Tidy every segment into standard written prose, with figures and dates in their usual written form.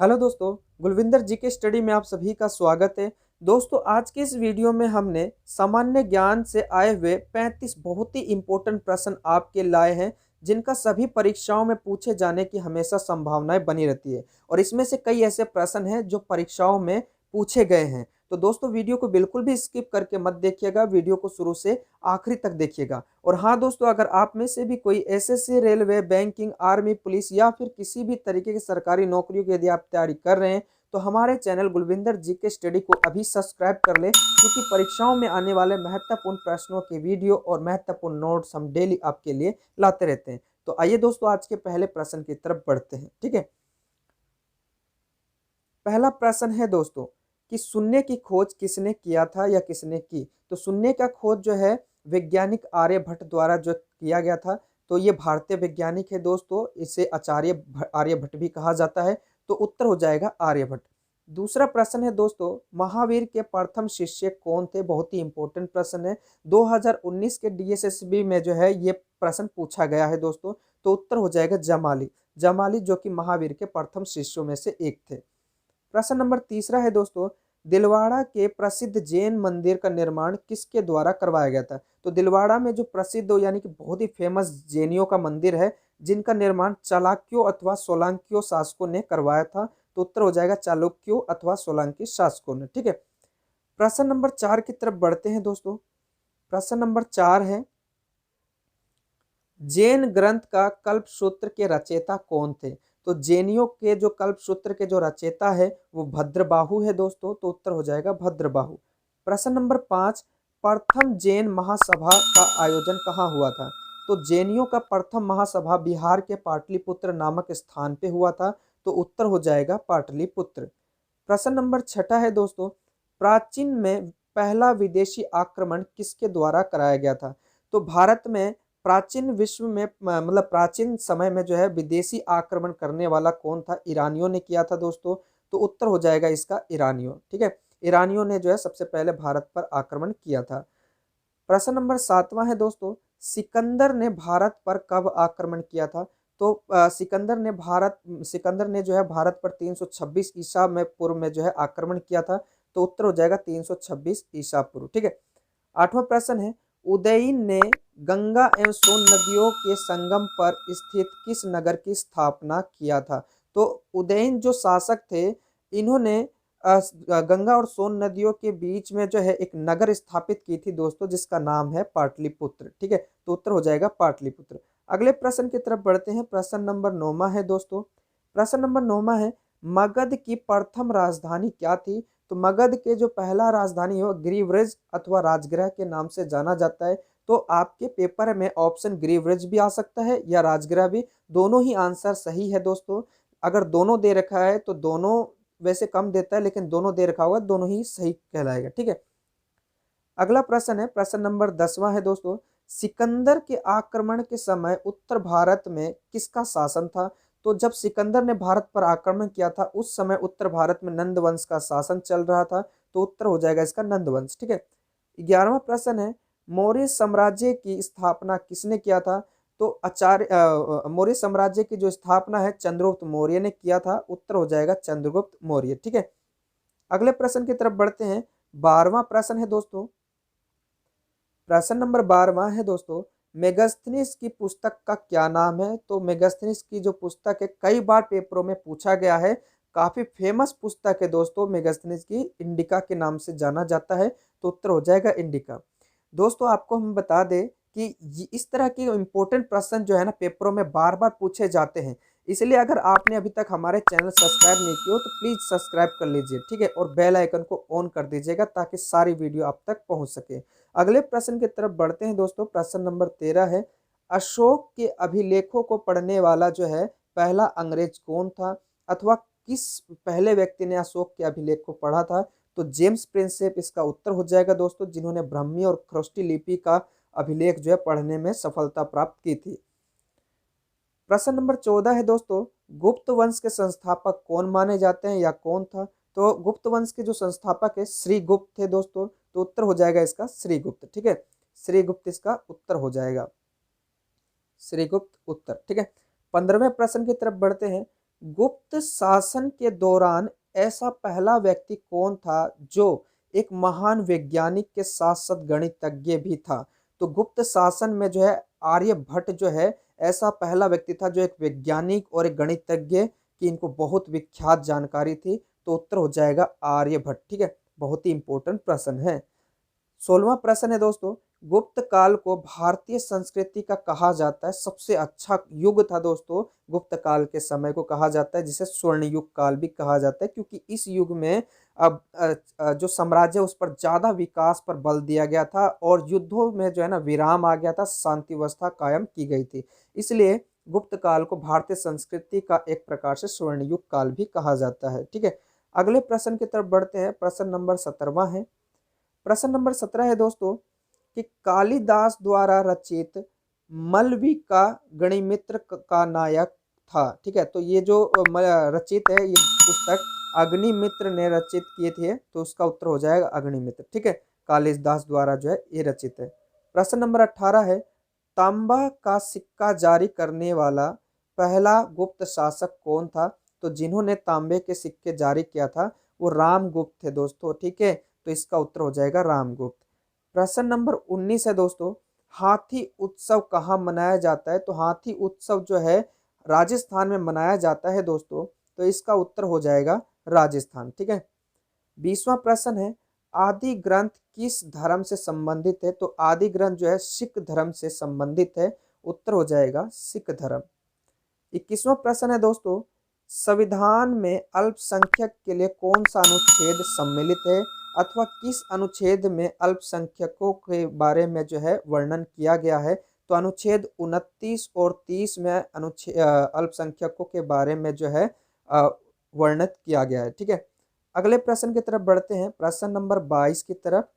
Hello दोस्तों, गुलविंदर जी के study में आप सभी का स्वागत है। दोस्तों, आज के इस वीडियो में हमने सामान्य ज्ञान से आए हुए 35 बहुत ही इंपॉर्टेंट प्रश्न आपके लाए हैं, जिनका सभी परीक्षाओं में पूछे जाने की हमेशा संभावनाएं बनी रहती है। और इसमें से कई ऐसे प्रश्न हैं जो परीक्षाओं में पूछे गए हैं। तो दोस्तों, वीडियो को बिल्कुल भी स्किप करके मत देखिएगा, वीडियो को शुरू से आखिरी तक देखिएगा। और हाँ दोस्तों, अगर आप में से भी कोई SSC, railway, banking, army, police या फिर किसी भी तरीके की सरकारी नौकरियों की यदि आप तैयारी कर रहे हैं, तो हमारे चैनल गुलविंदर जी के स्टडी को अभी सब्सक्राइब कर लें, क्योंकि परीक्षाओं में आने वाले महत्वपूर्ण प्रश्नों के वीडियो और महत्वपूर्ण नोट्स हम डेली आपके लिए लाते रहते हैं। तो आइए दोस्तों, आज के पहले प्रश्न की तरफ बढ़ते हैं। ठीक है, पहला प्रश्न है दोस्तों कि शून्य की खोज किसने किया था या किसने की। तो शून्य का खोज जो है वैज्ञानिक आर्यभट्ट द्वारा जो किया गया था। तो ये भारतीय वैज्ञानिक है दोस्तों, इसे आर्यभट्ट भी कहा जाता है। तो उत्तर हो जाएगा आर्यभट्ट। दूसरा प्रश्न है दोस्तों, महावीर के प्रथम शिष्य कौन थे। बहुत ही इंपॉर्टेंट प्रश्न है, 2019 के डीएसएसबी में जो है ये प्रश्न पूछा गया है दोस्तों। तो उत्तर हो जाएगा जमाली। जमाली जो कि महावीर के प्रथम शिष्यों में से एक थे। प्रश्न नंबर तीसरा है दोस्तों, दिलवाड़ा के प्रसिद्ध जैन मंदिर का निर्माण किसके द्वारा करवाया गया था। तो दिलवाड़ा में जो प्रसिद्ध यानी कि बहुत ही फेमस जैनियों का मंदिर है, जिनका निर्माण चालुक्यों अथवा सोलंकियों शासकों ने करवाया था। तो उत्तर हो जाएगा चालुक्यों अथवा सोलंकी शासकों ने। ठीक है, प्रश्न नंबर 4 की तरफ बढ़ते हैं दोस्तों। प्रश्न नंबर 4 है, जैन ग्रंथ का कल्पसूत्र के रचयिता कौन थे। तो जैनियों के जो कल्पसूत्र के जो रचयिता है वो भद्रबाहु है दोस्तों। तो उत्तर हो जाएगा भद्रबाहु। प्रश्न नंबर 5, प्रथम जैन महासभा का आयोजन कहाँ हुआ था। तो जैनियों का प्रथम महासभा बिहार के पाटलिपुत्र नामक स्थान पे हुआ था। तो उत्तर हो जाएगा पाटलिपुत्र। प्रश्न नंबर 6 है दोस्तों, प्राचीन में पहला विदेशी आक्रमण किसके द्वारा कराया गया था। तो भारत में प्राचीन विश्व में मतलब प्राचीन समय में जो है विदेशी आक्रमण करने वाला कौन था। ईरानियों ने किया था दोस्तों। तो उत्तर हो जाएगा इसका ईरानियों। ठीक है, ईरानियों ने जो है सबसे पहले भारत पर आक्रमण किया था। प्रश्न नंबर 7वां है दोस्तों, सिकंदर ने भारत पर कब आक्रमण किया था। तो सिकंदर ने जो है भारत पर 326 ईसा में पूर्व में जो है आक्रमण किया था। तो उत्तर हो जाएगा 326 ईसा पूर्व। ठीक है, 8वां प्रश्न है, उदयन ने गंगा एवं सोन नदियों के संगम पर स्थित किस नगर की स्थापना किया था। तो उदयन जो शासक थे, इन्होंने गंगा और सोन नदियों के बीच में जो है एक नगर स्थापित की थी दोस्तों, जिसका नाम है पाटलिपुत्र। ठीक है, तो उत्तर हो जाएगा पाटलिपुत्र। अगले प्रश्न की तरफ बढ़ते हैं। प्रश्न नंबर 9 है दोस्तों। प्रश्न नंबर 9 है, मगध की प्रथम राजधानी क्या थी। तो मगध के जो पहला राजधानी है वो गिरिव्रज अथवा राजगृह के नाम से जाना जाता है। तो आपके पेपर में ऑप्शन गिरिव्रज भी आ सकता है या राजगृह भी, दोनों ही आंसर सही है दोस्तों। अगर दोनों दे रखा है तो दोनों वैसे कम देता है, लेकिन दोनों दे रखा होगा दोनों ही सही कहलाएगा। ठीक है, अगला प्रश्न है, प्रश्न नंबर 10वां है दोस्तों, सिकंदर के आक्रमण के समय उत्तर भारत में किसका शासन था। तो जब सिकंदर ने भारत पर आक्रमण किया था, उस समय उत्तर भारत में नंद वंश का शासन चल रहा था। तो उत्तर हो जाएगा इसका नंद वंश। ठीक है, 11वां प्रश्न है, मौर्य साम्राज्य की स्थापना किसने किया था। तो मौर्य साम्राज्य की जो स्थापना है चंद्रगुप्त मौर्य ने किया था। उत्तर हो जाएगा चंद्रगुप्त मौर्य। ठीक है, अगले प्रश्न की तरफ बढ़ते हैं। 12वां प्रश्न है दोस्तों। प्रश्न नंबर 12वां है दोस्तों, मेगास्थनीज की पुस्तक का क्या नाम है। तो मेगास्थनीज की जो पुस्तक है कई बार पेपरों में पूछा गया है, काफी फेमस पुस्तक है दोस्तों मेगास्थनीज की, इंडिका के नाम से जाना जाता है। तो उत्तर हो जाएगा इंडिका। दोस्तों, आपको हम बता दें कि इस तरह के इंपॉर्टेंट प्रश्न जो है ना पेपरों में बार बार पूछे जाते हैं। इसलिए अगर आपने अभी तक हमारे चैनल सब्सक्राइब नहीं किया हो तो प्लीज सब्सक्राइब कर लीजिए। ठीक है, और बेल आइकन को ऑन कर दीजिएगा ताकि सारी वीडियो आप तक पहुंच सके। अगले प्रश्न की तरफ बढ़ते हैं दोस्तों। प्रश्न नंबर 13 है, अशोक के अभिलेखों को पढ़ने वाला जो है पहला अंग्रेज कौन था, अथवा किस पहले व्यक्ति ने अशोक के अभिलेख को पढ़ा था। तो जेम्स प्रिंसेप इसका उत्तर हो जाएगा दोस्तों, जिन्होंने ब्राह्मी और खरोष्टी लिपि का अभिलेख जो है पढ़ने में सफलता प्राप्त की थी। प्रश्न नंबर 14 है दोस्तों, गुप्त वंश के संस्थापक कौन माने जाते हैं या कौन था। तो गुप्त वंश के जो संस्थापक है श्रीगुप्त थे दोस्तों। तो उत्तर हो जाएगा इसका श्रीगुप्त। ठीक है, श्रीगुप्त इसका उत्तर हो जाएगा, श्रीगुप्त उत्तर। ठीक है, 15वें प्रश्न की तरफ बढ़ते हैं। गुप्त शासन के दौरान ऐसा पहला व्यक्ति कौन था जो एक महान वैज्ञानिक के साथ साथ गणितज्ञ भी था? तो गुप्त शासन में जो है आर्यभट्ट जो है ऐसा पहला व्यक्ति था जो एक वैज्ञानिक और एक गणितज्ञ की इनको बहुत विख्यात जानकारी थी। तो उत्तर हो जाएगा आर्यभट्ट। ठीक है, बहुत ही इंपॉर्टेंट प्रश्न है। 16वां प्रश्न है दोस्तों, गुप्त काल को भारतीय संस्कृति का कहा जाता है सबसे अच्छा युग था दोस्तों। गुप्त काल के समय को कहा जाता है जिसे स्वर्ण युग काल भी कहा जाता है, क्योंकि इस युग में अब जो साम्राज्य उस पर ज्यादा विकास पर बल दिया गया था और युद्धों में जो है ना विराम आ गया था, शांति व्यवस्था कायम की गई थी। इसलिए गुप्त काल को भारतीय संस्कृति का एक प्रकार से स्वर्ण युग काल भी कहा जाता है। ठीक है, अगले प्रश्न की तरफ बढ़ते हैं। प्रश्न नंबर 17वां है। प्रश्न नंबर 17 है दोस्तों कि कालिदास द्वारा रचित मालविका गणिमित्र का नायक था। ठीक है, तो ये जो रचित है ये पुस्तक अग्निमित्र ने रचित किए थे, तो उसका उत्तर हो जाएगा अग्निमित्र। ठीक है, कालिदास द्वारा जो है ये रचित है। प्रश्न नंबर 18 है, तांबा का सिक्का जारी करने वाला पहला गुप्त शासक कौन था? तो जिन्होंने तांबे के सिक्के जारी किया था वो रामगुप्त थे दोस्तों। ठीक है, तो इसका उत्तर हो जाएगा रामगुप्त। प्रश्न नंबर 19 है दोस्तों, हाथी उत्सव कहाँ मनाया जाता है? तो हाथी उत्सव जो है राजस्थान में मनाया जाता है दोस्तों, तो इसका उत्तर हो जाएगा राजस्थान। ठीक है, 20वां प्रश्न है, आदि ग्रंथ किस धर्म से संबंधित है? तो आदि ग्रंथ जो है सिख धर्म से संबंधित है, उत्तर हो जाएगा सिख धर्म। 21वां प्रश्न है दोस्तों, संविधान में अल्पसंख्यक के लिए कौन सा अनुच्छेद सम्मिलित है, अथवा किस अनुच्छेद में अल्पसंख्यकों के बारे में जो है वर्णन किया गया है? तो अनुच्छेद 29 और 30 में अल्पसंख्यकों के बारे में जो है वर्णित किया गया है। ठीक है, अगले प्रश्न की तरफ बढ़ते हैं, प्रश्न नंबर 22 की तरफ।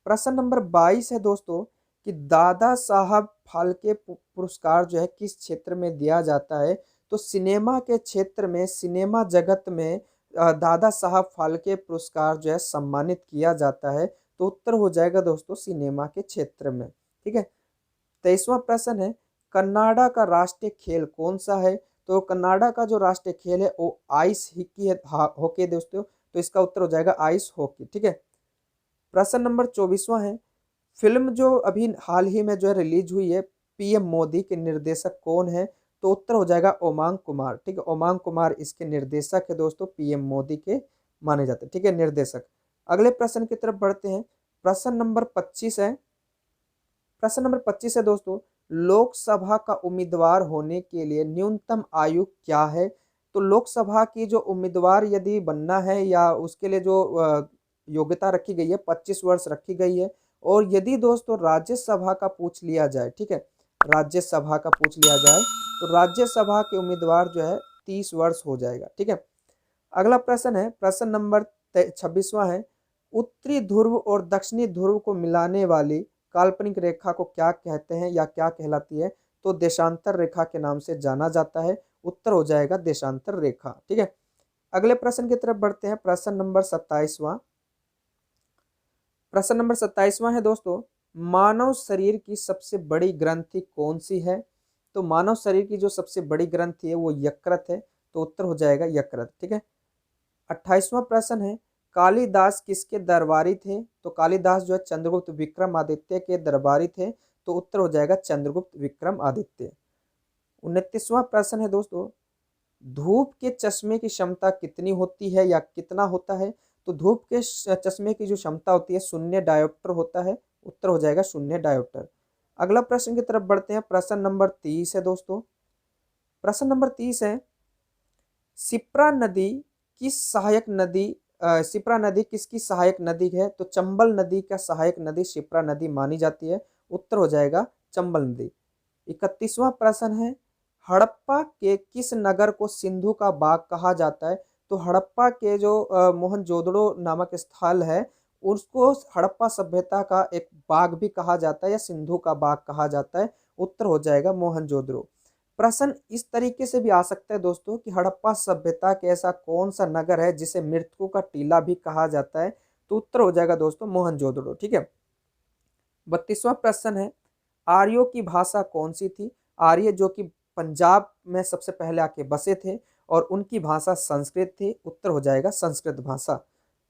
प्रश्न नंबर 22 है दोस्तों कि दादा साहब फाल्के पुरस्कार जो है किस क्षेत्र में दिया जाता है? तो सिनेमा के क्षेत्र में, सिनेमा जगत में दादा साहब फाल्के पुरस्कार जो है सम्मानित किया जाता है। तो उत्तर हो जाएगा दोस्तों सिनेमा के क्षेत्र में। ठीक है, 23वां प्रश्न है, कनाडा का राष्ट्रीय खेल कौन सा है? तो कनाडा का जो राष्ट्रीय खेल है वो आइस हॉकी है दोस्तों, तो इसका उत्तर हो जाएगा आइस हॉकी। ठीक है, प्रश्न नंबर 24वां है, फिल्म जो अभी हाल ही में जो है रिलीज हुई है पीएम मोदी के निर्देशक कौन है? तो उत्तर हो जाएगा ओमांग कुमार। ठीक है, ओमांग कुमार इसके निर्देशक है दोस्तों, पीएम मोदी के माने जाते हैं। ठीक है, निर्देशक। अगले प्रश्न की तरफ बढ़ते हैं, प्रश्न नंबर 25 है। प्रश्न नंबर 25 है दोस्तों, लोकसभा का उम्मीदवार होने के लिए न्यूनतम आयु क्या है? तो लोकसभा की जो उम्मीदवार यदि बनना है या उसके लिए जो योग्यता रखी गई है 25 वर्ष रखी गई है। और यदि दोस्तों राज्यसभा का पूछ लिया जाए, ठीक है, राज्यसभा का पूछ लिया जाए तो राज्यसभा के उम्मीदवार जो है 30 वर्ष हो जाएगा। ठीक है, अगला प्रश्न है, प्रश्न नंबर 26वां है, उत्तरी ध्रुव और दक्षिणी ध्रुव को मिलाने वाली काल्पनिक रेखा को क्या कहते हैं या क्या कहलाती है? तो देशांतर रेखा के नाम से जाना जाता है, उत्तर हो जाएगा देशांतर रेखा। ठीक है, अगले प्रश्न की तरफ बढ़ते हैं, प्रश्न नंबर 27वां। प्रश्न नंबर 27वां है दोस्तों, मानव शरीर की सबसे बड़ी ग्रंथि कौन सी है? तो मानव शरीर की जो सबसे बड़ी ग्रंथि है वो यकृत है, तो उत्तर हो जाएगा यकृत। ठीक है, 28वां प्रश्न है, कालिदास किसके दरबारी थे? तो कालिदास जो है चंद्रगुप्त विक्रमादित्य के दरबारी थे, तो उत्तर हो जाएगा चंद्रगुप्त विक्रमादित्य। 29वां प्रश्न है दोस्तों, धूप के चश्मे की क्षमता कितनी होती है या कितना होता है? तो धूप के चश्मे की जो क्षमता होती है 0 डायोप्टर होता है, उत्तर हो जाएगा 0 डायोप्टर। अगला प्रश्न की तरफ बढ़ते हैं, प्रश्न नंबर 30 है दोस्तों। प्रश्न नंबर 30 है, शिप्रा नदी किस सहायक नदी शिप्रा नदी किसकी सहायक नदी है? तो चंबल नदी का सहायक नदी शिप्रा नदी मानी जाती है, उत्तर हो जाएगा चंबल नदी। 31वां प्रश्न है, हड़प्पा के किस नगर को सिंधु का बाग कहा जाता है? तो हड़प्पा के जो मोहनजोदड़ो नामक स्थल है उसको हड़प्पा सभ्यता का एक बाग भी कहा जाता है या सिंधु का बाग कहा जाता है, उत्तर हो जाएगा मोहनजोदड़ो। प्रश्न इस तरीके से भी आ सकता है दोस्तों कि हड़प्पा सभ्यता के ऐसा कौन सा नगर है जिसे मृतकों का टीला भी कहा जाता है? तो उत्तर हो जाएगा दोस्तों मोहनजोदड़ो। ठीक है, 32वां प्रश्न है, आर्यों की भाषा कौन सी थी? आर्य जो कि पंजाब में सबसे पहले आके बसे थे और उनकी भाषा संस्कृत थी। उत्तर हो जाएगा संस्कृत भाषा।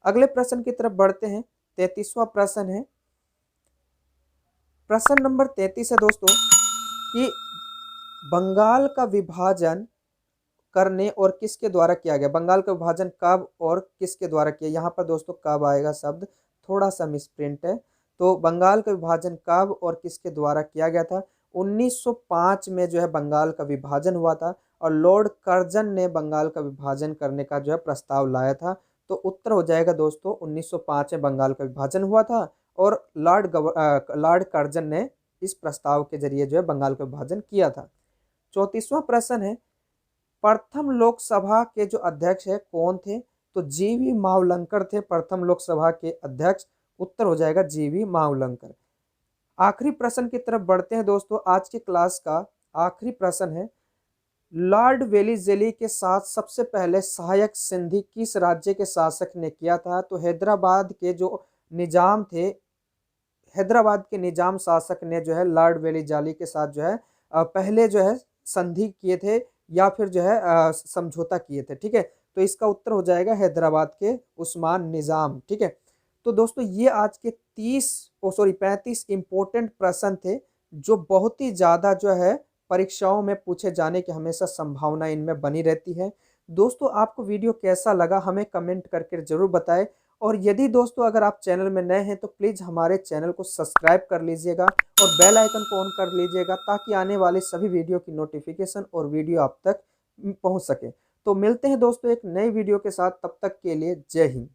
अगले प्रश्न की तरफ बढ़ते हैं। 33वां प्रश्न है, प्रश्न नंबर 33 है दोस्तों कि बंगाल का विभाजन करने और किसके द्वारा किया गया। बंगाल का विभाजन कब और किसके द्वारा किया। यहाँ पर दोस्तों कब आएगा शब्द, थोड़ा सा मिसप्रिंट है। तो बंगाल का विभाजन कब और किसके द्वारा किया गया था। 1905 में जो है बंगाल का विभाजन हुआ था और लॉर्ड कर्जन ने बंगाल का विभाजन करने का जो है प्रस्ताव लाया था। तो उत्तर हो जाएगा दोस्तों 1905 में बंगाल का विभाजन हुआ था और लॉर्ड कर्जन ने इस प्रस्ताव के जरिए जो है बंगाल का विभाजन किया था। 34वां प्रश्न है, प्रथम लोकसभा के जो अध्यक्ष है कौन थे। तो जीवी मावलंकर थे प्रथम लोकसभा के अध्यक्ष। उत्तर हो जाएगा जीवी मावलंकर। आखिरी प्रश्न की तरफ बढ़ते हैं दोस्तों। आज की क्लास का आखिरी प्रश्न है, लॉर्ड वेलिजेली के साथ सबसे पहले सहायक संधि किस राज्य के शासक ने किया था। तो हैदराबाद के जो निजाम थे, हैदराबाद के निजाम शासक ने जो है लॉर्ड वेलिजाली के साथ जो है पहले जो है संधि किए थे या फिर जो है समझौता किए थे। ठीक है, तो इसका उत्तर हो जाएगा हैदराबाद के उस्मान निजाम। ठीक है, तो दोस्तों ये आज के 35 इंपॉर्टेंट प्रश्न थे जो बहुत ही ज़्यादा जो है परीक्षाओं में पूछे जाने की हमेशा संभावना इनमें बनी रहती है। दोस्तों आपको वीडियो कैसा लगा हमें कमेंट करके ज़रूर बताएं और यदि दोस्तों अगर आप चैनल में नए हैं तो प्लीज़ हमारे चैनल को सब्सक्राइब कर लीजिएगा और बेल आइकन को ऑन कर लीजिएगा ताकि आने वाले सभी वीडियो की नोटिफिकेशन और वीडियो आप तक पहुंच सके। तो मिलते हैं दोस्तों एक नई वीडियो के साथ, तब तक के लिए जय हिंद।